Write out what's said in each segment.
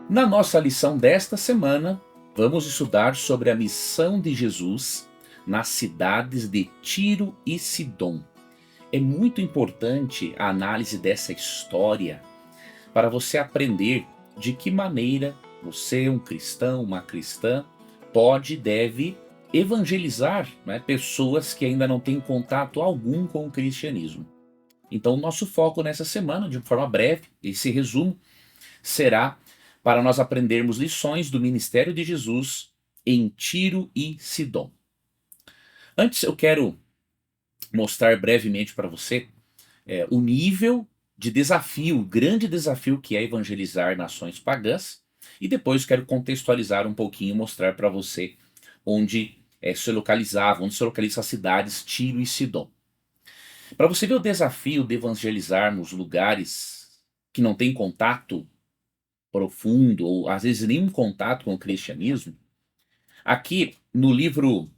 Na nossa lição desta semana, vamos estudar sobre a missão de Jesus nas cidades de Tiro e Sidom. É muito importante a análise dessa história para você aprender de que maneira você, um cristão, uma cristã, pode e deve evangelizar, pessoas que ainda não têm contato algum com o cristianismo. Então, o nosso foco nessa semana, de forma breve, esse resumo, será para nós aprendermos lições do ministério de Jesus em Tiro e Sidom. Antes, eu quero mostrar brevemente para você o nível de desafio, o grande desafio que é evangelizar nações pagãs, e depois quero contextualizar um pouquinho, mostrar para você onde se localizavam, onde se localizam as cidades Tiro e Sidom. Para você ver o desafio de evangelizarmos lugares que não têm contato profundo, ou às vezes nenhum contato com o cristianismo, aqui no livro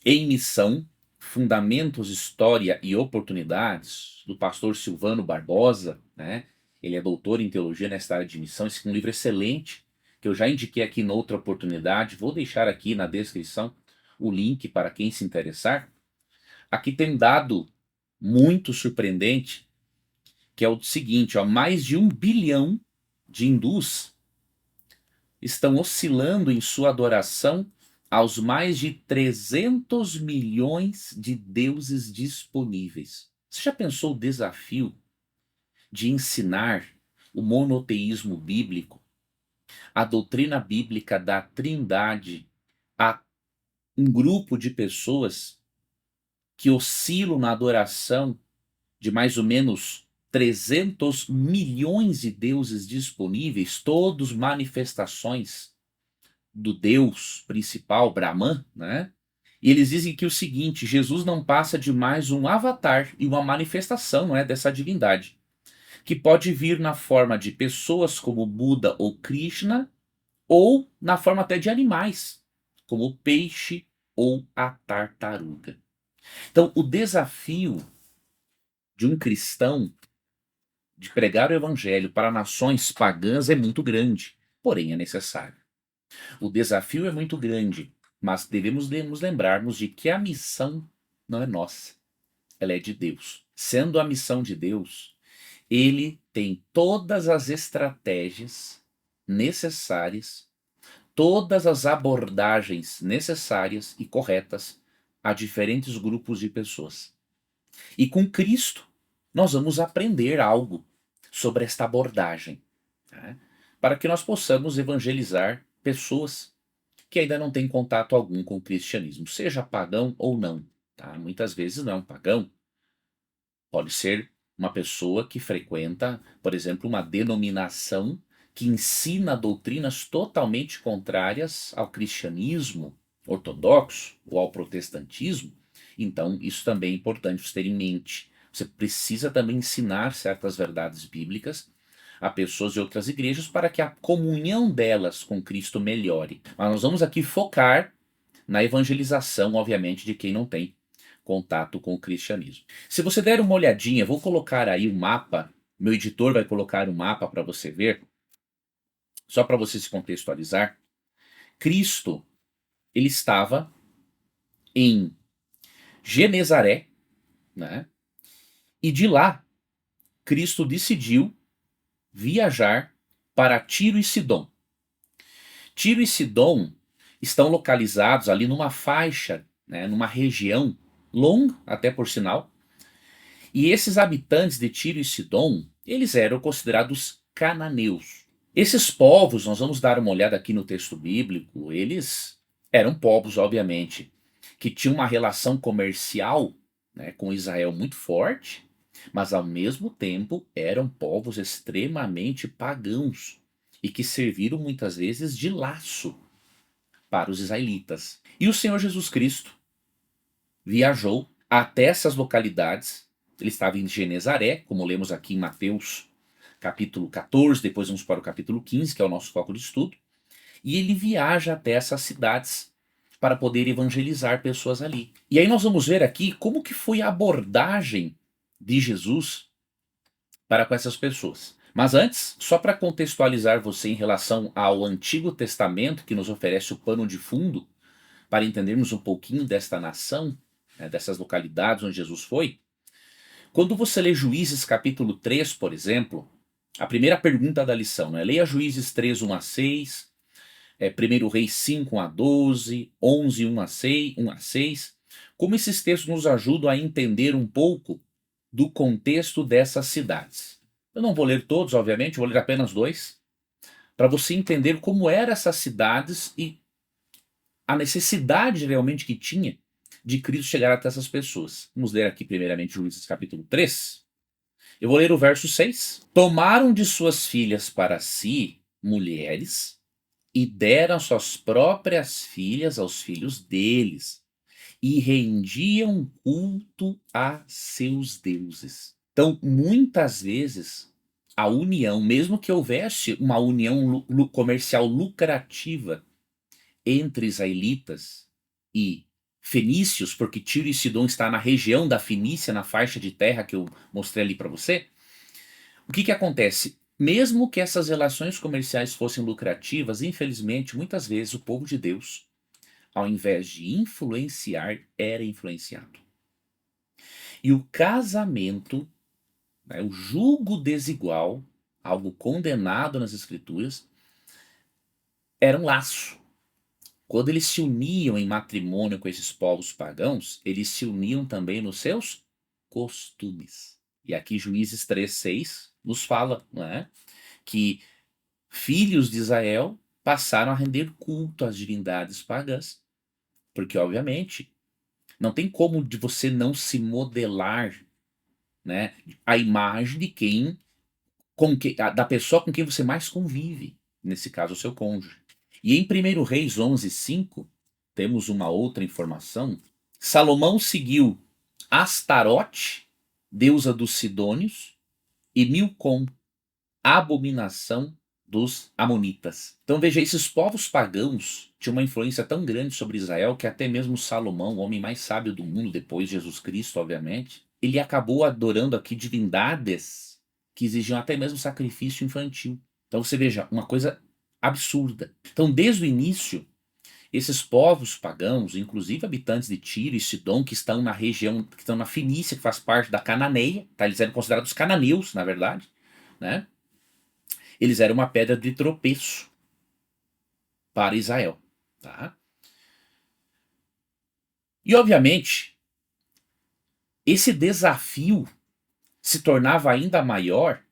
Em Missão, Fundamentos, História e Oportunidades, do pastor Silvano Barbosa, né? Ele é doutor em teologia nessa área de missão. Esse é um livro excelente, que eu já indiquei aqui em outra oportunidade. Vou deixar aqui na descrição o link para quem se interessar. Aqui tem um dado muito surpreendente, que é o seguinte, mais de 1 bilhão de hindus estão oscilando em sua adoração aos mais de 300 milhões de deuses disponíveis. Você já pensou o desafio de ensinar o monoteísmo bíblico, a doutrina bíblica da Trindade, a um grupo de pessoas que oscilam na adoração de mais ou menos 300 milhões de deuses disponíveis, todos manifestações do Deus principal, Brahman, né? E eles dizem que o seguinte, Jesus não passa de mais um avatar e uma manifestação, não é, dessa divindade, que pode vir na forma de pessoas como Buda ou Krishna, ou na forma até de animais, como o peixe ou a tartaruga. Então, o desafio de um cristão de pregar o evangelho para nações pagãs é muito grande, porém é necessário. O desafio é muito grande, mas devemos nos lembrarmos de que a missão não é nossa, ela é de Deus. Sendo a missão de Deus, ele tem todas as estratégias necessárias, todas as abordagens necessárias e corretas a diferentes grupos de pessoas. E com Cristo, nós vamos aprender algo sobre esta abordagem, né? Para que nós possamos evangelizar pessoas que ainda não têm contato algum com o cristianismo, seja pagão ou não. Tá? Muitas vezes não, pagão pode ser uma pessoa que frequenta, por exemplo, uma denominação que ensina doutrinas totalmente contrárias ao cristianismo ortodoxo ou ao protestantismo. Então, isso também é importante você ter em mente. Você precisa também ensinar certas verdades bíblicas a pessoas de outras igrejas para que a comunhão delas com Cristo melhore. Mas nós vamos aqui focar na evangelização, obviamente, de quem não tem contato com o cristianismo. Se você der uma olhadinha, vou colocar aí um mapa, meu editor vai colocar um mapa para você ver, só para você se contextualizar. Cristo, ele estava em Genezaré, né? E de lá, Cristo decidiu viajar para Tiro e Sidom. Tiro e Sidom estão localizados ali numa faixa, né, numa região longa, até por sinal, e esses habitantes de Tiro e Sidom, eles eram considerados cananeus. Esses povos, nós vamos dar uma olhada aqui no texto bíblico, eles eram povos, obviamente, que tinham uma relação comercial, né, com Israel muito forte, mas ao mesmo tempo eram povos extremamente pagãos e que serviram muitas vezes de laço para os israelitas. E o Senhor Jesus Cristo viajou até essas localidades. Ele estava em Genezaré, como lemos aqui em Mateus capítulo 14, depois vamos para o capítulo 15, que é o nosso foco de estudo. E ele viaja até essas cidades para poder evangelizar pessoas ali. E aí nós vamos ver aqui como que foi a abordagem de Jesus para com essas pessoas. Mas antes, só para contextualizar você em relação ao Antigo Testamento, que nos oferece o pano de fundo, para entendermos um pouquinho desta nação, né, dessas localidades onde Jesus foi, quando você lê Juízes capítulo 3, por exemplo, a primeira pergunta da lição, né? Leia Juízes 3, 1 a 6, 1 Reis 5, 1 a 12, 11, 1 a 6, 1 a 6. Como esses textos nos ajudam a entender um pouco do contexto dessas cidades. Eu não vou ler todos, obviamente, vou ler apenas dois, para você entender como eram essas cidades e a necessidade realmente que tinha de Cristo chegar até essas pessoas. Vamos ler aqui primeiramente Juízes capítulo 3. Eu vou ler o verso 6. Tomaram de suas filhas para si mulheres e deram suas próprias filhas aos filhos deles e rendiam culto a seus deuses. Então, muitas vezes, a união, mesmo que houvesse uma união comercial lucrativa entre israelitas e fenícios, porque Tiro e Sidom está na região da Fenícia, na faixa de terra que eu mostrei ali para você, o que acontece? Mesmo que essas relações comerciais fossem lucrativas, infelizmente, muitas vezes o povo de Deus, ao invés de influenciar, era influenciado. E o casamento, né, o julgo desigual, algo condenado nas Escrituras, era um laço. Quando eles se uniam em matrimônio com esses povos pagãos, eles se uniam também nos seus costumes. E aqui Juízes 3:6 nos fala, né, que filhos de Israel passaram a render culto às divindades pagãs, porque obviamente não tem como de você não se modelar, né, a imagem de quem, da pessoa com quem você mais convive, nesse caso o seu cônjuge. E em 1 Reis 11:5 temos uma outra informação. Salomão seguiu Astarote, deusa dos Sidônios, e Milcom, abominação dos amonitas. Então veja, esses povos pagãos tinham uma influência tão grande sobre Israel que até mesmo Salomão, o homem mais sábio do mundo, depois de Jesus Cristo, obviamente, ele acabou adorando aqui divindades que exigiam até mesmo sacrifício infantil. Então você veja, uma coisa absurda. Então desde o início, esses povos pagãos, inclusive habitantes de Tiro e Sidom, que estão na região, que estão na Fenícia, que faz parte da Cananeia, tá? Eles eram considerados cananeus, na verdade, né? Eles eram uma pedra de tropeço para Israel, tá? E obviamente, esse desafio se tornava ainda maior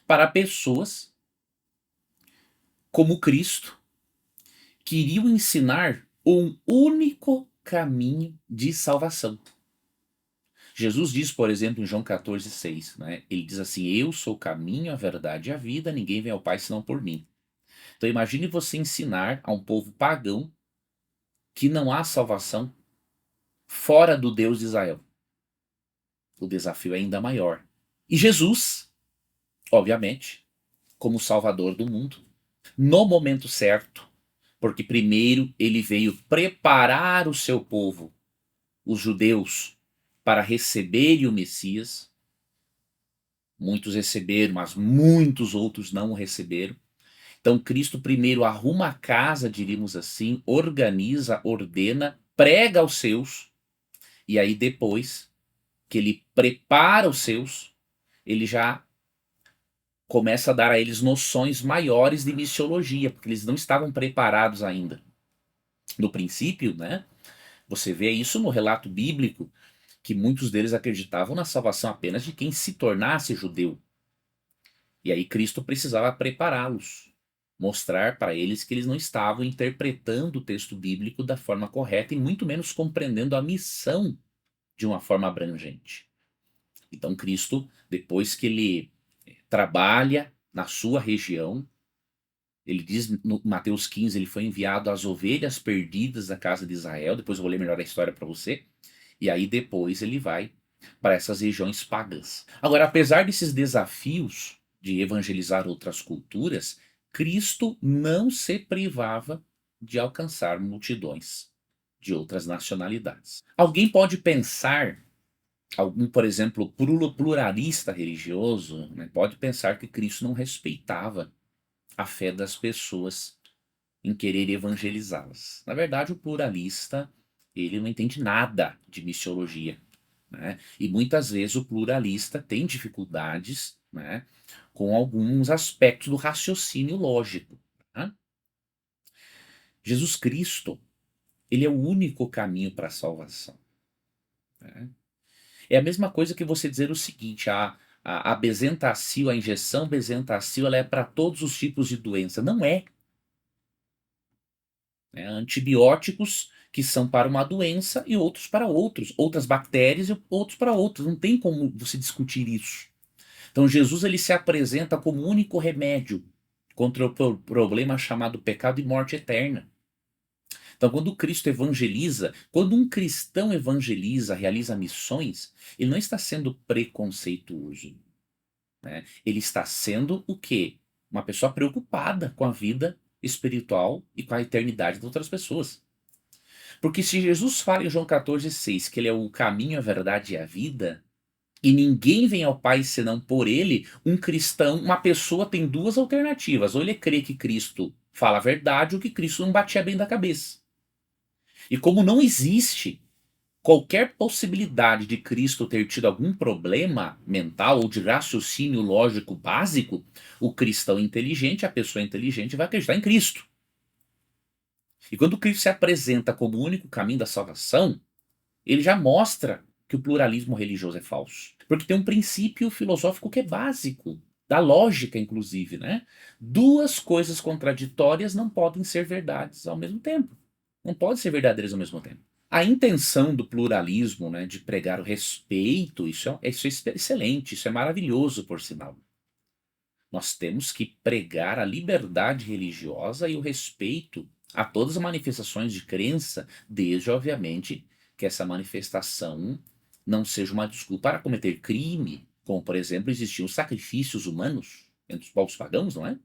para pessoas como Cristo, que iriam ensinar um único caminho de salvação. Jesus diz, por exemplo, em João 14:6, né? Ele diz assim: eu sou o caminho, a verdade e a vida, ninguém vem ao Pai senão por mim. Então imagine você ensinar a um povo pagão que não há salvação fora do Deus de Israel. O desafio é ainda maior. E Jesus, obviamente, como Salvador do mundo, no momento certo, porque primeiro ele veio preparar o seu povo, os judeus, para receberem o Messias. Muitos receberam, mas muitos outros não o receberam. Então Cristo primeiro arruma a casa, diríamos assim, organiza, ordena, prega aos seus, e aí depois que ele prepara os seus, ele já começa a dar a eles noções maiores de missiologia, porque eles não estavam preparados ainda. No princípio, né, você vê isso no relato bíblico, que muitos deles acreditavam na salvação apenas de quem se tornasse judeu. E aí Cristo precisava prepará-los, mostrar para eles que eles não estavam interpretando o texto bíblico da forma correta e muito menos compreendendo a missão de uma forma abrangente. Então Cristo, depois que ele trabalha na sua região, ele diz no Mateus 15, ele foi enviado às ovelhas perdidas da casa de Israel. Depois eu vou ler melhor a história para você. E aí depois ele vai para essas regiões pagãs. Agora, apesar desses desafios de evangelizar outras culturas, Cristo não se privava de alcançar multidões de outras nacionalidades. Alguém pode pensar Algum, por exemplo, pluralista religioso, né, pode pensar que Cristo não respeitava a fé das pessoas em querer evangelizá-las. Na verdade, o pluralista, ele não entende nada de missiologia, né? E muitas vezes o pluralista tem dificuldades, né, com alguns aspectos do raciocínio lógico, tá? Jesus Cristo, ele é o único caminho para a salvação, né? É a mesma coisa que você dizer o seguinte: a Bezentacil, a injeção Bezentacil, ela é para todos os tipos de doença. Não é, né? Antibióticos que são para uma doença e outros para outros, outras bactérias e outros para outros. Não tem como você discutir isso. Então Jesus, ele se apresenta como o único remédio contra o problema chamado pecado e morte eterna. Então, quando Cristo evangeliza, quando um cristão evangeliza, realiza missões, ele não está sendo preconceituoso, né? Ele está sendo o quê? Uma pessoa preocupada com a vida espiritual e com a eternidade de outras pessoas. Porque se Jesus fala em João 14,6 que ele é o caminho, a verdade e a vida, e ninguém vem ao Pai senão por ele, um cristão, uma pessoa tem duas alternativas: ou ele crê que Cristo fala a verdade, ou que Cristo não batia bem da cabeça. E como não existe qualquer possibilidade de Cristo ter tido algum problema mental ou de raciocínio lógico básico, o cristão inteligente, a pessoa inteligente, vai acreditar em Cristo. E quando Cristo se apresenta como o único caminho da salvação, ele já mostra que o pluralismo religioso é falso. Porque tem um princípio filosófico que é básico, da lógica, inclusive, né? Duas coisas contraditórias não podem ser verdades ao mesmo tempo. Não podem ser verdadeiras ao mesmo tempo. A intenção do pluralismo, né, de pregar o respeito, isso é excelente, isso é maravilhoso, por sinal. Nós temos que pregar a liberdade religiosa e o respeito a todas as manifestações de crença, desde, obviamente, que essa manifestação não seja uma desculpa para cometer crime, como, por exemplo, existiam sacrifícios humanos entre os povos pagãos, não é?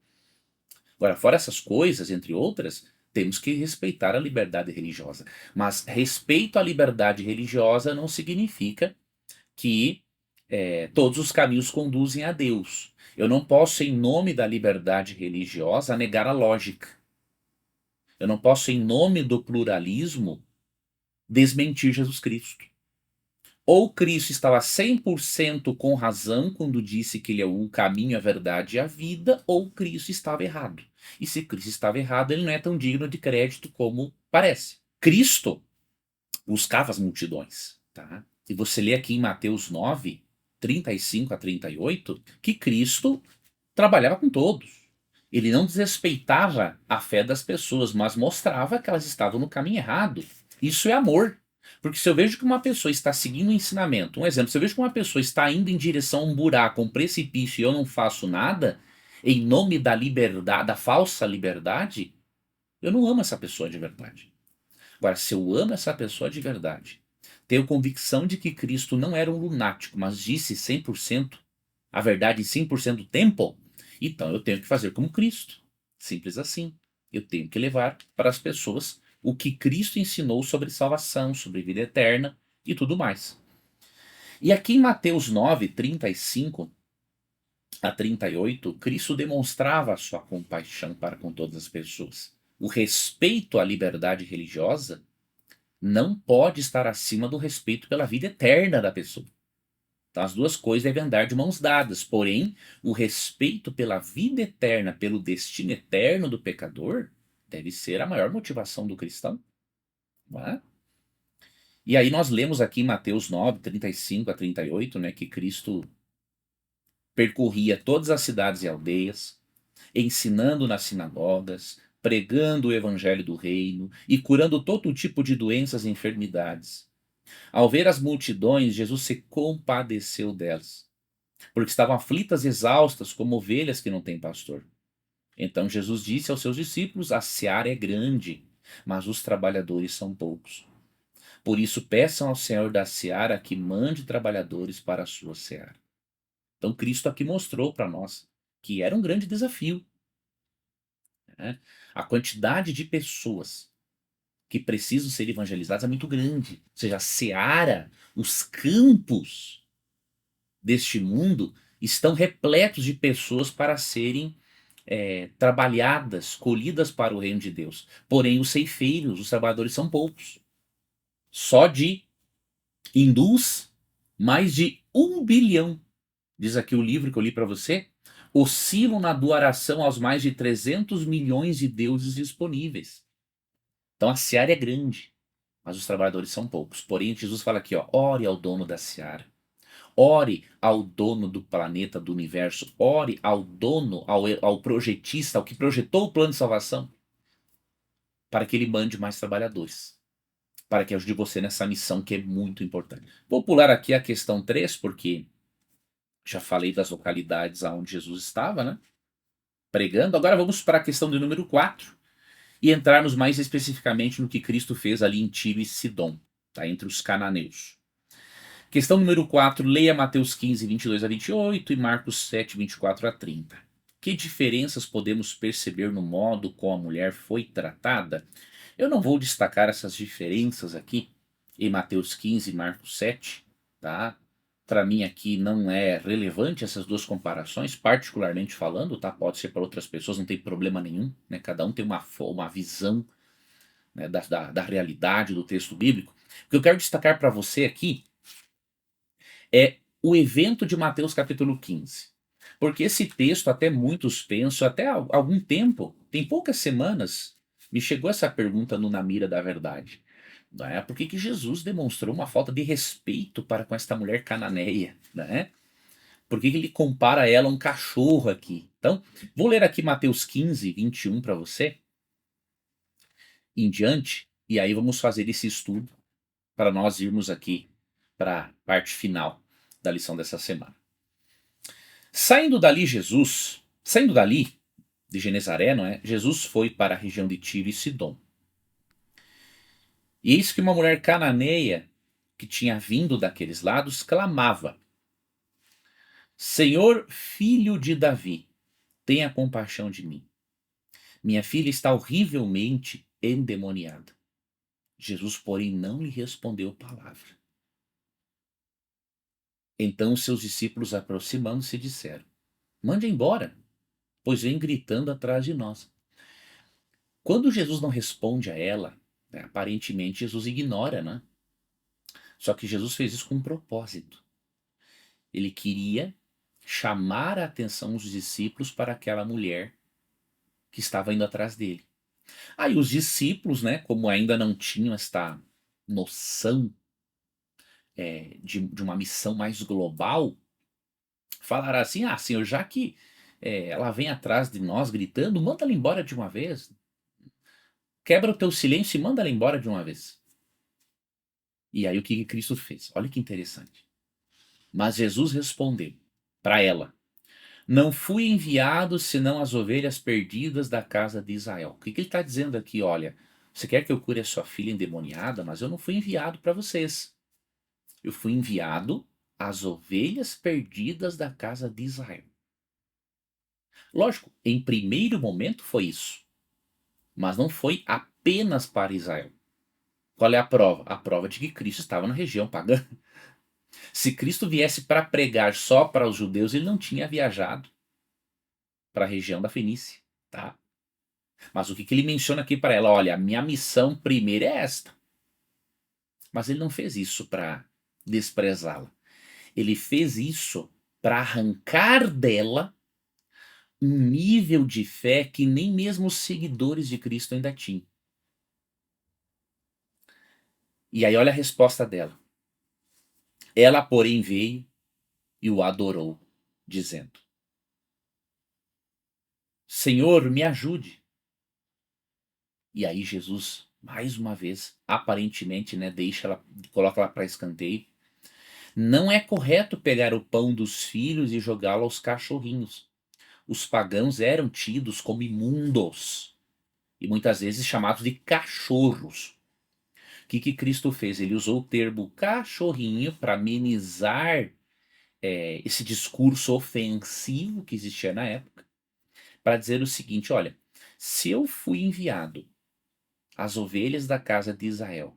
Agora, fora essas coisas, entre outras, temos que respeitar a liberdade religiosa. Mas respeito à liberdade religiosa não significa que todos os caminhos conduzem a Deus. Eu não posso, em nome da liberdade religiosa, negar a lógica. Eu não posso, em nome do pluralismo, desmentir Jesus Cristo. Ou Cristo estava 100% com razão quando disse que ele é o caminho, a verdade e a vida, ou Cristo estava errado. E se Cristo estava errado, ele não é tão digno de crédito como parece. Cristo buscava as multidões, tá? E você lê aqui em Mateus 9, 35 a 38, que Cristo trabalhava com todos. Ele não desrespeitava a fé das pessoas, mas mostrava que elas estavam no caminho errado. Isso é amor. Porque se eu vejo que uma pessoa está seguindo o ensinamento, um exemplo, se eu vejo que uma pessoa está indo em direção a um buraco, um precipício, e eu não faço nada, em nome da liberdade, da falsa liberdade, eu não amo essa pessoa de verdade. Agora, se eu amo essa pessoa de verdade, tenho convicção de que Cristo não era um lunático, mas disse 100% a verdade em 100% do tempo, então eu tenho que fazer como Cristo. Simples assim. Eu tenho que levar para as pessoas o que Cristo ensinou sobre salvação, sobre vida eterna e tudo mais. E aqui em Mateus 9, 35 a 38, Cristo demonstrava a sua compaixão para com todas as pessoas. O respeito à liberdade religiosa não pode estar acima do respeito pela vida eterna da pessoa. Então, as duas coisas devem andar de mãos dadas, porém, o respeito pela vida eterna, pelo destino eterno do pecador, deve ser a maior motivação do cristão. Não é? E aí nós lemos aqui em Mateus 9, 35 a 38, né, que Cristo percorria todas as cidades e aldeias, ensinando nas sinagogas, pregando o evangelho do reino e curando todo tipo de doenças e enfermidades. Ao ver as multidões, Jesus se compadeceu delas, porque estavam aflitas e exaustas como ovelhas que não têm pastor. Então Jesus disse aos seus discípulos: a seara é grande, mas os trabalhadores são poucos. Por isso peçam ao Senhor da seara que mande trabalhadores para a sua seara. Então Cristo aqui mostrou para nós que era um grande desafio, né? A quantidade de pessoas que precisam ser evangelizados é muito grande. Ou seja, a seara, os campos deste mundo estão repletos de pessoas para serem trabalhadas, colhidas para o reino de Deus. Porém, os ceifeiros, os trabalhadores são poucos. Só de hindus, mais de 1 bilhão. Diz aqui o livro que eu li para você, oscilam na adoração aos mais de 300 milhões de deuses disponíveis. Então a seara é grande, mas os trabalhadores são poucos. Porém, Jesus fala aqui, ó, ore ao dono da seara. Ore ao dono do planeta, do universo. Ore ao dono, ao projetista, ao que projetou o plano de salvação, para que ele mande mais trabalhadores, para que ajude você nessa missão que é muito importante. Vou pular aqui a questão 3, porque já falei das localidades aonde Jesus estava, né? Pregando. Agora vamos para a questão de número 4 e entrarmos mais especificamente no que Cristo fez ali em Tiro e Sidom, tá? Entre os cananeus. Questão número 4, leia Mateus 15, 22 a 28 e Marcos 7, 24 a 30. Que diferenças podemos perceber no modo como a mulher foi tratada? Eu não vou destacar essas diferenças aqui em Mateus 15 e Marcos 7, tá? Para mim aqui não é relevante essas duas comparações, particularmente falando, tá? Pode ser para outras pessoas, não tem problema nenhum, né? Cada um tem uma visão, né, da realidade do texto bíblico. O que eu quero destacar para você aqui é o evento de Mateus capítulo 15. Porque esse texto, até muitos pensam, até há algum tempo, tem poucas semanas, me chegou essa pergunta no Na Mira da Verdade. Né? Por que Jesus demonstrou uma falta de respeito para com esta mulher cananeia? Né? Por que ele compara ela a um cachorro aqui? Então, vou ler aqui Mateus 15, 21 para você, em diante, e aí vamos fazer esse estudo para nós irmos aqui para a parte final da lição dessa semana. Saindo dali de Genezaré, não é? Jesus foi para a região de Tiro e Sidom. E eis que uma mulher cananeia que tinha vindo daqueles lados clamava: Senhor, filho de Davi, tenha compaixão de mim. Minha filha está horrivelmente endemoniada. Jesus, porém, não lhe respondeu palavra. Então os seus discípulos, aproximando-se, disseram: Mande embora, pois vem gritando atrás de nós. Quando Jesus não responde a ela, né, aparentemente Jesus ignora, né? Só que Jesus fez isso com um propósito. Ele queria chamar a atenção dos discípulos para aquela mulher que estava indo atrás dele. Aí os discípulos, né, como ainda não tinham esta noção de uma missão mais global, falaram assim: ah, Senhor, já que ela vem atrás de nós gritando, manda ela embora de uma vez. Quebra o teu silêncio e manda ela embora de uma vez. E aí o que Cristo fez? Olha que interessante. Mas Jesus respondeu para ela: Não fui enviado senão as ovelhas perdidas da casa de Israel. O que ele está dizendo aqui? Olha, você quer que eu cure a sua filha endemoniada? Mas eu não fui enviado para vocês. Eu fui enviado às ovelhas perdidas da casa de Israel. Lógico, em primeiro momento foi isso. Mas não foi apenas para Israel. Qual é a prova? A prova de que Cristo estava na região pagã. Se Cristo viesse para pregar só para os judeus, ele não tinha viajado para a região da Fenícia, tá? Mas o que ele menciona aqui para ela? Olha, a minha missão primeiro é esta. Mas ele não fez isso para desprezá-la. Ele fez isso para arrancar dela um nível de fé que nem mesmo os seguidores de Cristo ainda tinham. E aí olha a resposta dela. Ela, porém, veio e o adorou, dizendo: Senhor, me ajude. E aí Jesus, mais uma vez, aparentemente, né, coloca ela para escanteio. Não é correto pegar o pão dos filhos e jogá-lo aos cachorrinhos. Os pagãos eram tidos como imundos e muitas vezes chamados de cachorros. O que Cristo fez? Ele usou o termo cachorrinho para amenizar esse discurso ofensivo que existia na época, para dizer o seguinte: olha, se eu fui enviado as ovelhas da casa de Israel.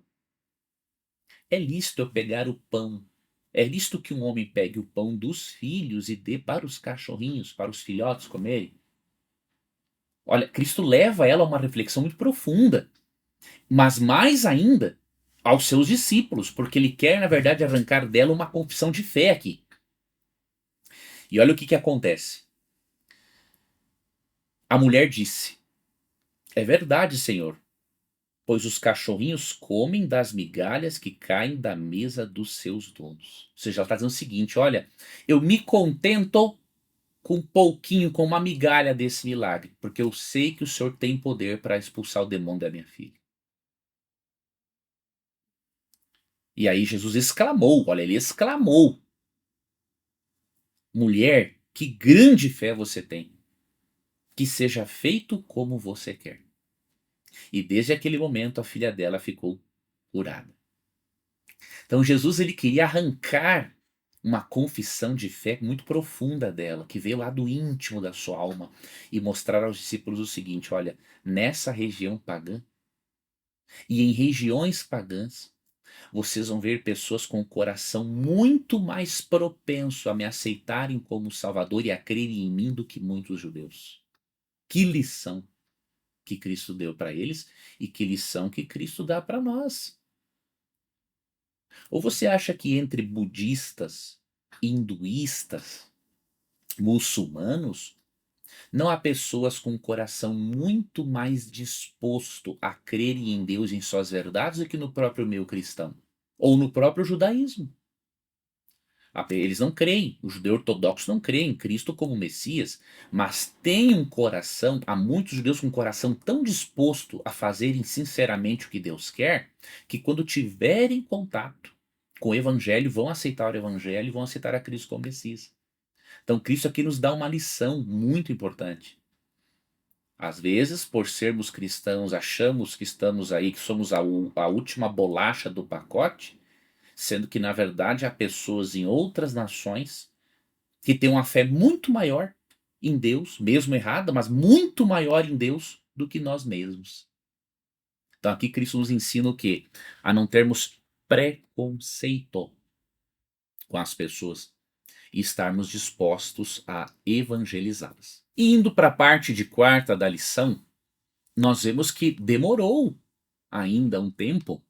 É lícito eu pegar o pão. É lícito que um homem pegue o pão dos filhos e dê para os cachorrinhos, para os filhotes comerem? Olha, Cristo leva ela a uma reflexão muito profunda, mas mais ainda aos seus discípulos, porque ele quer, na verdade, arrancar dela uma confissão de fé aqui. E olha o que acontece. A mulher disse: É verdade, Senhor, pois os cachorrinhos comem das migalhas que caem da mesa dos seus donos. Ou seja, ela está dizendo o seguinte: olha, eu me contento com um pouquinho, com uma migalha desse milagre, porque eu sei que o Senhor tem poder para expulsar o demônio da minha filha. E aí Jesus exclamou, olha, ele exclamou: Mulher, que grande fé você tem, que seja feito como você quer. E desde aquele momento a filha dela ficou curada. Então Jesus ele queria arrancar uma confissão de fé muito profunda dela, que veio lá do íntimo da sua alma, e mostrar aos discípulos o seguinte: olha, nessa região pagã e em regiões pagãs, vocês vão ver pessoas com o coração muito mais propenso a me aceitarem como Salvador e a crerem em mim do que muitos judeus. Que lição que Cristo deu para eles e que lição que Cristo dá para nós. Ou você acha que entre budistas, hinduístas, muçulmanos, não há pessoas com um coração muito mais disposto a crerem em Deus e em suas verdades do que no próprio meio cristão? Ou no próprio judaísmo? Eles não creem, o judeu ortodoxo não crê em Cristo como Messias, mas tem um coração, há muitos judeus com um coração tão disposto a fazerem sinceramente o que Deus quer, que quando tiverem contato com o evangelho, vão aceitar o evangelho e vão aceitar a Cristo como Messias. Então Cristo aqui nos dá uma lição muito importante. Às vezes, por sermos cristãos, achamos que estamos aí, que somos a última bolacha do pacote, sendo que, na verdade, há pessoas em outras nações que têm uma fé muito maior em Deus, mesmo errada, mas muito maior em Deus do que nós mesmos. Então aqui Cristo nos ensina o quê? A não termos preconceito com as pessoas e estarmos dispostos a evangelizá-las. E indo para a parte de quarta da lição, nós vemos que demorou ainda um tempo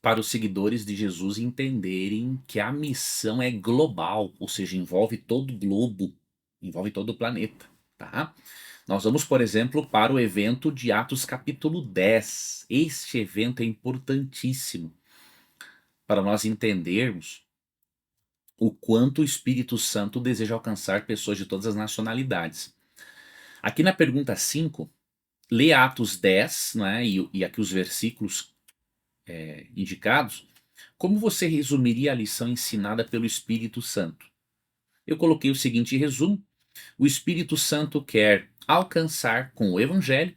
para os seguidores de Jesus entenderem que a missão é global, ou seja, envolve todo o globo, envolve todo o planeta, tá? Nós vamos, por exemplo, para o evento de Atos capítulo 10. Este evento é importantíssimo para nós entendermos o quanto o Espírito Santo deseja alcançar pessoas de todas as nacionalidades. Aqui na pergunta 5, lê Atos 10, né, e aqui os versículos indicados. Como você resumiria a lição ensinada pelo Espírito Santo? Eu coloquei o seguinte resumo: o Espírito Santo quer alcançar com o Evangelho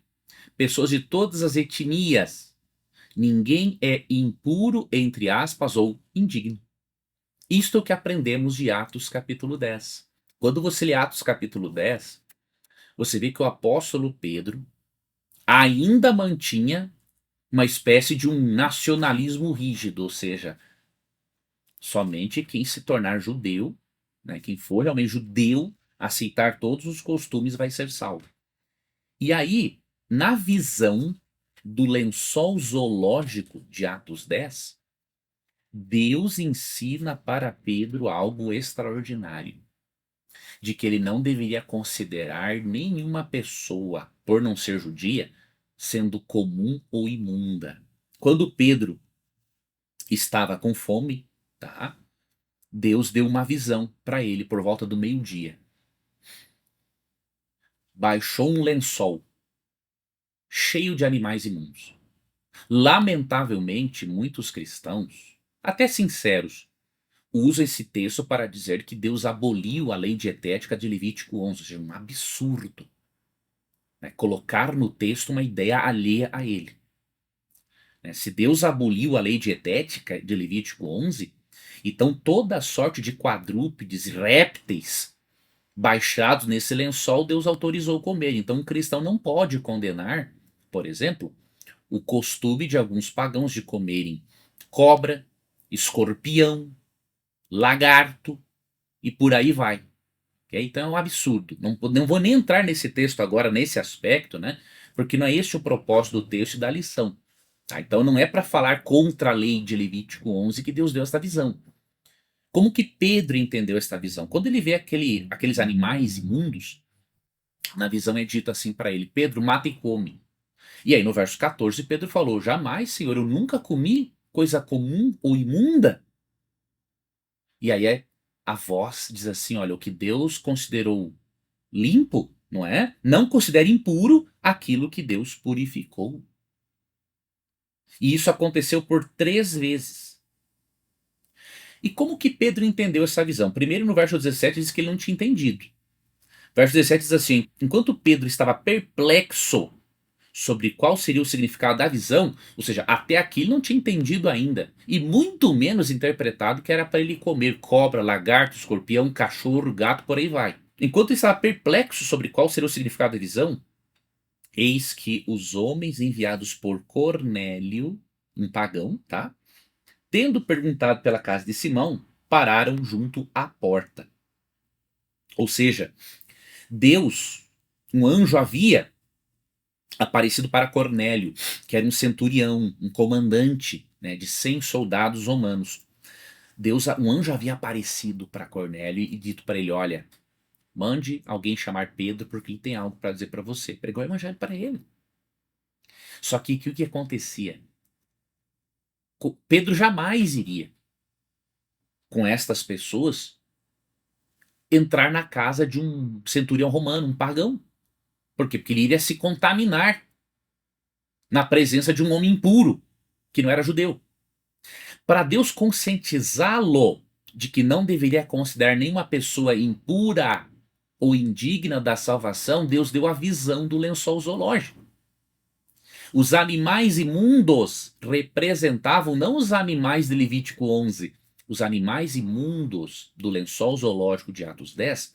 pessoas de todas as etnias. Ninguém é impuro, entre aspas, ou indigno. Isto é o que aprendemos de Atos capítulo 10. Quando você lê Atos capítulo 10, você vê que o apóstolo Pedro ainda mantinha uma espécie de um nacionalismo rígido, ou seja, somente quem se tornar judeu, né, quem for realmente judeu, aceitar todos os costumes vai ser salvo. E aí, na visão do lençol zoológico de Atos 10, Deus ensina para Pedro algo extraordinário, de que ele não deveria considerar nenhuma pessoa, por não ser judia, sendo comum ou imunda. Quando Pedro estava com fome, tá? Deus deu uma visão para ele por volta do meio-dia. Baixou um lençol cheio de animais imundos. Lamentavelmente, muitos cristãos, até sinceros, usam esse texto para dizer que Deus aboliu a lei dietética de Levítico 11, ou seja, um absurdo, né? Colocar no texto uma ideia alheia a ele. Né? Se Deus aboliu a lei dietética de Levítico 11, então toda a sorte de quadrúpedes, répteis, baixados nesse lençol, Deus autorizou comer. Então um cristão não pode condenar, por exemplo, o costume de alguns pagãos de comerem cobra, escorpião, lagarto e por aí vai. Okay? Então é um absurdo. Não vou nem entrar nesse texto agora, nesse aspecto, né? Porque não é esse o propósito do texto e da lição. Tá? Então não é para falar contra a lei de Levítico 11 que Deus deu esta visão. Como que Pedro entendeu esta visão? Quando ele vê aqueles animais imundos, na visão é dito assim para ele: Pedro, mata e come. E aí no verso 14, Pedro falou: jamais, Senhor, eu nunca comi coisa comum ou imunda. E aí a voz diz assim: olha, o que Deus considerou limpo, não é? Não considere impuro aquilo que Deus purificou. E isso aconteceu por 3 vezes. E como que Pedro entendeu essa visão? Primeiro, no verso 17, diz que ele não tinha entendido. Verso 17 diz assim: enquanto Pedro estava perplexo sobre qual seria o significado da visão, ou seja, até aqui ele não tinha entendido ainda, e muito menos interpretado que era para ele comer cobra, lagarto, escorpião, cachorro, gato, por aí vai. Enquanto ele estava perplexo sobre qual seria o significado da visão, eis que os homens enviados por Cornélio, um pagão, tá? Tendo perguntado pela casa de Simão, pararam junto à porta. Ou seja, Deus, um anjo havia aparecido para Cornélio, que era um centurião, um comandante, né, de 100 soldados romanos. Um anjo havia aparecido para Cornélio e dito para ele: olha, mande alguém chamar Pedro porque ele tem algo para dizer para você. Pregou o evangelho para ele. Só que o que acontecia? Pedro jamais iria, com estas pessoas, entrar na casa de um centurião romano, um pagão. Por quê? Porque ele iria se contaminar na presença de um homem impuro, que não era judeu. Para Deus conscientizá-lo de que não deveria considerar nenhuma pessoa impura ou indigna da salvação, Deus deu a visão do lençol zoológico. Os animais imundos representavam não os animais de Levítico 11, os animais imundos do lençol zoológico de Atos 10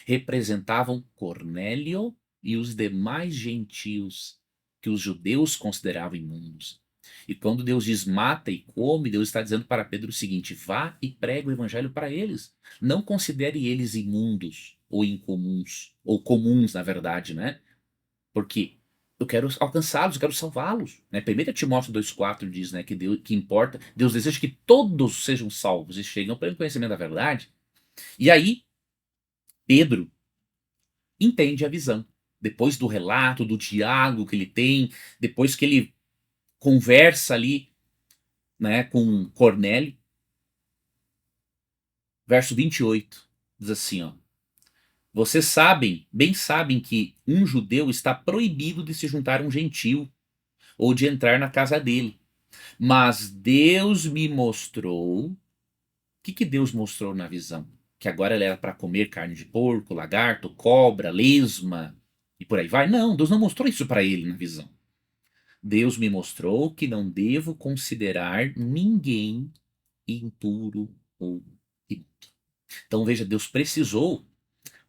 representavam Cornélio e os demais gentios que os judeus consideravam imundos. E quando Deus diz mata e come, Deus está dizendo para Pedro o seguinte: vá e pregue o evangelho para eles. Não considere eles imundos ou incomuns, ou comuns, na verdade, né? Porque eu quero alcançá-los, eu quero salvá-los. Né? 1 Timóteo 2,4 diz, né, que importa, Deus deseja que todos sejam salvos e cheguem ao pleno conhecimento da verdade. E aí, Pedro entende a visão. Depois do relato, do diálogo que ele tem, depois que ele conversa ali, né, com Cornélio, verso 28, diz assim, ó: vocês sabem, bem sabem que um judeu está proibido de se juntar a um gentil ou de entrar na casa dele. Mas Deus me mostrou. O que Deus mostrou na visão? Que agora ele era para comer carne de porco, lagarto, cobra, lesma e por aí vai? Não, Deus não mostrou isso para ele na visão. Deus me mostrou que não devo considerar ninguém impuro ou imundo. Então veja, Deus precisou,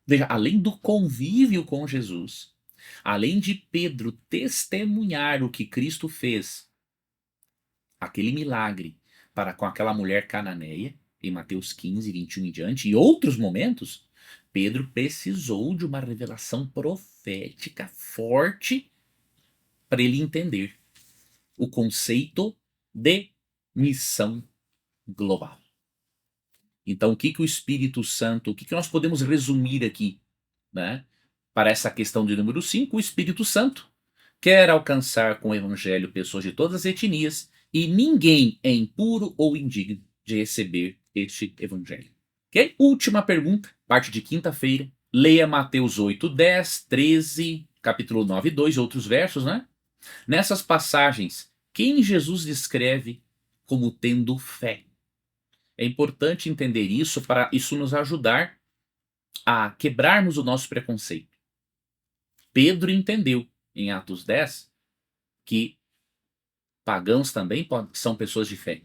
veja, além do convívio com Jesus, além de Pedro testemunhar o que Cristo fez, aquele milagre para com aquela mulher cananeia, em Mateus 15, 21 em diante, e outros momentos, Pedro precisou de uma revelação profética forte para ele entender o conceito de missão global. Então, o Espírito Santo, o que nós podemos resumir aqui, né? Para essa questão de número 5, o Espírito Santo quer alcançar com o Evangelho pessoas de todas as etnias e ninguém é impuro ou indigno de receber este Evangelho. Ok? Última pergunta, parte de quinta-feira. Leia Mateus 8, 10, 13, capítulo 9, 2 e outros versos, né? Nessas passagens, quem Jesus descreve como tendo fé? É importante entender isso para isso nos ajudar a quebrarmos o nosso preconceito. Pedro entendeu em Atos 10 que pagãos também são pessoas de fé.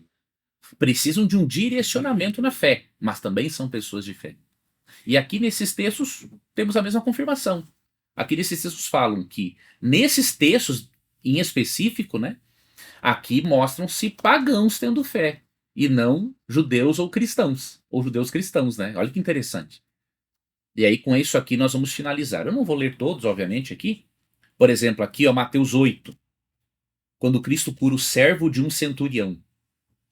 Precisam de um direcionamento na fé, mas também são pessoas de fé. E aqui nesses textos temos a mesma confirmação. Aqui nesses textos falam que, nesses textos em específico, né? Aqui mostram-se pagãos tendo fé, e não judeus ou cristãos, ou judeus cristãos, né? Olha que interessante. E aí, com isso aqui, nós vamos finalizar. Eu não vou ler todos, obviamente, aqui. Por exemplo, aqui, ó, Mateus 8, quando Cristo cura o servo de um centurião.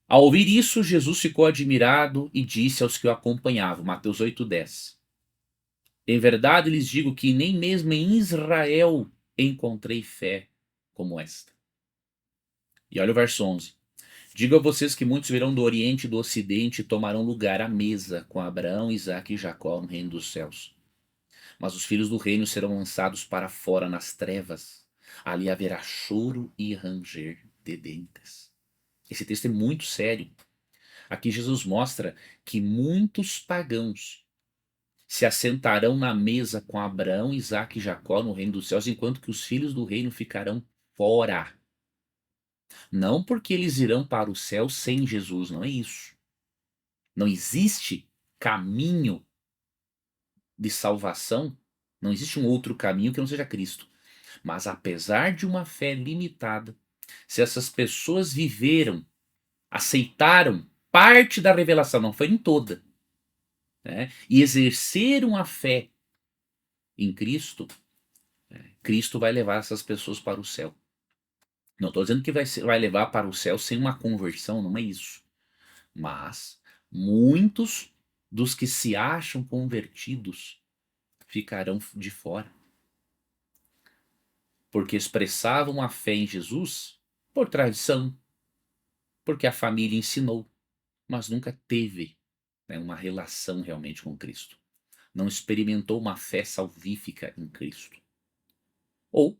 Ao ouvir isso, Jesus ficou admirado e disse aos que o acompanhavam, Mateus 8:10. Em verdade lhes digo que nem mesmo em Israel encontrei fé como esta. E olha o verso 11. Digo a vocês que muitos virão do Oriente e do Ocidente e tomarão lugar à mesa com Abraão, Isaque e Jacó no reino dos céus. Mas os filhos do reino serão lançados para fora nas trevas. Ali haverá choro e ranger de dentes. Esse texto é muito sério. Aqui Jesus mostra que muitos pagãos se assentarão na mesa com Abraão, Isaque e Jacó no reino dos céus, enquanto que os filhos do reino ficarão fora. Não porque eles irão para o céu sem Jesus, não é isso. Não existe caminho de salvação, não existe um outro caminho que não seja Cristo. Mas apesar de uma fé limitada, se essas pessoas viveram, aceitaram parte da revelação, não foi em toda, né? E exerceram a fé em Cristo, Cristo vai levar essas pessoas para o céu. Não estou dizendo que vai levar para o céu sem uma conversão, não é isso. Mas muitos dos que se acham convertidos ficarão de fora. Porque expressavam a fé em Jesus por tradição, porque a família ensinou, mas nunca teve, né, uma relação realmente com Cristo. Não experimentou uma fé salvífica em Cristo. Ou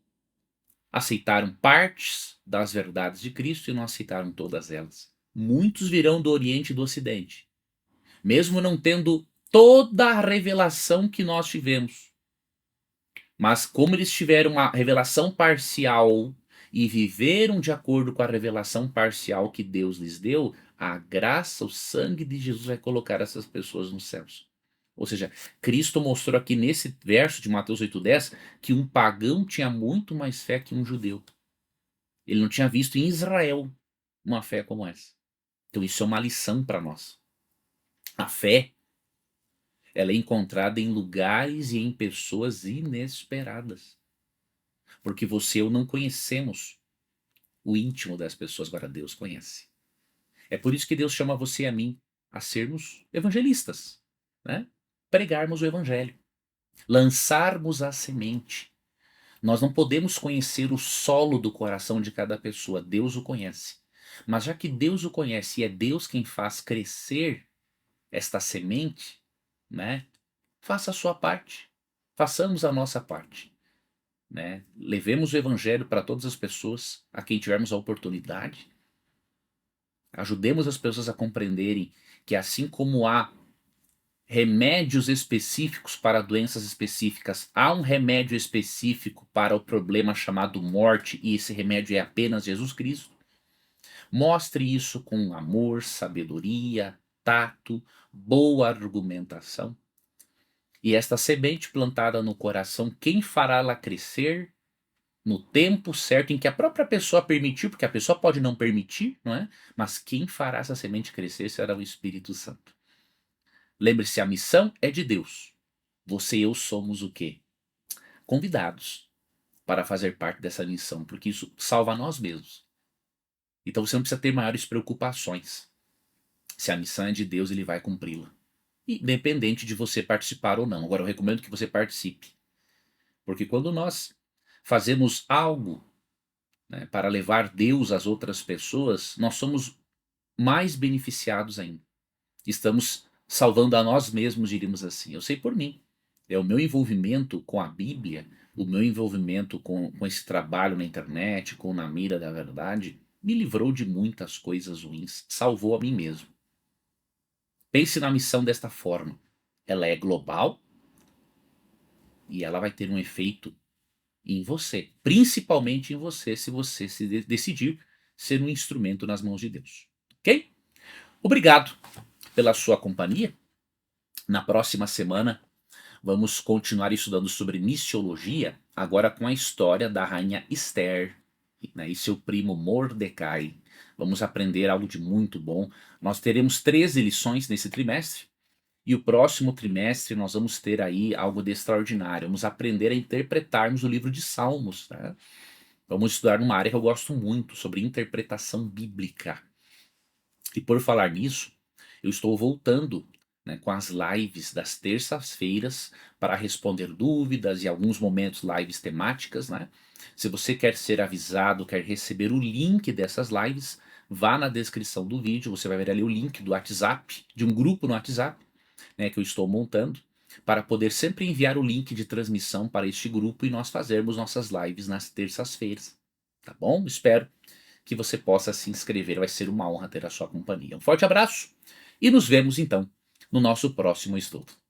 aceitaram partes das verdades de Cristo e não aceitaram todas elas. Muitos virão do Oriente e do Ocidente, mesmo não tendo toda a revelação que nós tivemos. Mas como eles tiveram uma revelação parcial e viveram de acordo com a revelação parcial que Deus lhes deu, a graça, o sangue de Jesus vai colocar essas pessoas nos céus. Ou seja, Cristo mostrou aqui nesse verso de Mateus 8:10 que um pagão tinha muito mais fé que um judeu. Ele não tinha visto em Israel uma fé como essa. Então isso é uma lição para nós. A fé, ela é encontrada em lugares e em pessoas inesperadas. Porque você e eu não conhecemos o íntimo das pessoas, agora Deus conhece. É por isso que Deus chama você e a mim a sermos evangelistas, né? Pregarmos o evangelho, lançarmos a semente. Nós não podemos conhecer o solo do coração de cada pessoa, Deus o conhece. Mas já que Deus o conhece e é Deus quem faz crescer esta semente, né? Faça a sua parte. Façamos a nossa parte, né? Levemos o evangelho para todas as pessoas a quem tivermos a oportunidade. Ajudemos as pessoas a compreenderem que assim como há remédios específicos para doenças específicas, há um remédio específico para o problema chamado morte, e esse remédio é apenas Jesus Cristo. Mostre isso com amor, sabedoria, tato, boa argumentação. E esta semente plantada no coração, quem fará ela crescer no tempo certo em que a própria pessoa permitir, porque a pessoa pode não permitir, não é? Mas quem fará essa semente crescer será o Espírito Santo. Lembre-se, a missão é de Deus. Você e eu somos o quê? Convidados para fazer parte dessa missão, porque isso salva nós mesmos. Então você não precisa ter maiores preocupações. Se a missão é de Deus, ele vai cumpri-la. Independente de você participar ou não. Agora eu recomendo que você participe. Porque quando nós fazemos algo, né, para levar Deus às outras pessoas, nós somos mais beneficiados ainda. Estamos salvando a nós mesmos, diríamos assim. Eu sei por mim. É o meu envolvimento com a Bíblia, o meu envolvimento com esse trabalho na internet, com Na Mira da Verdade, me livrou de muitas coisas ruins, salvou a mim mesmo. Pense na missão desta forma. Ela é global e ela vai ter um efeito em você, principalmente em você, se você se decidir ser um instrumento nas mãos de Deus. Ok? Obrigado pela sua companhia. Na próxima semana vamos continuar estudando sobre missiologia, agora com a história da rainha Esther. né, e seu primo Mordecai. Vamos aprender algo de muito bom. Nós teremos 13 lições nesse trimestre. E o próximo trimestre nós vamos ter aí algo de extraordinário. Vamos aprender a interpretarmos o livro de Salmos. Tá? Vamos estudar numa área que eu gosto muito, sobre interpretação bíblica. E por falar nisso, eu estou voltando, né, com as lives das terças-feiras para responder dúvidas e alguns momentos lives temáticas, né? Se você quer ser avisado, quer receber o link dessas lives, vá na descrição do vídeo, você vai ver ali o link do WhatsApp, de um grupo no WhatsApp, né, que eu estou montando, para poder sempre enviar o link de transmissão para este grupo e nós fazermos nossas lives nas terças-feiras. Tá bom? Espero que você possa se inscrever, vai ser uma honra ter a sua companhia. Um forte abraço e nos vemos então no nosso próximo estudo.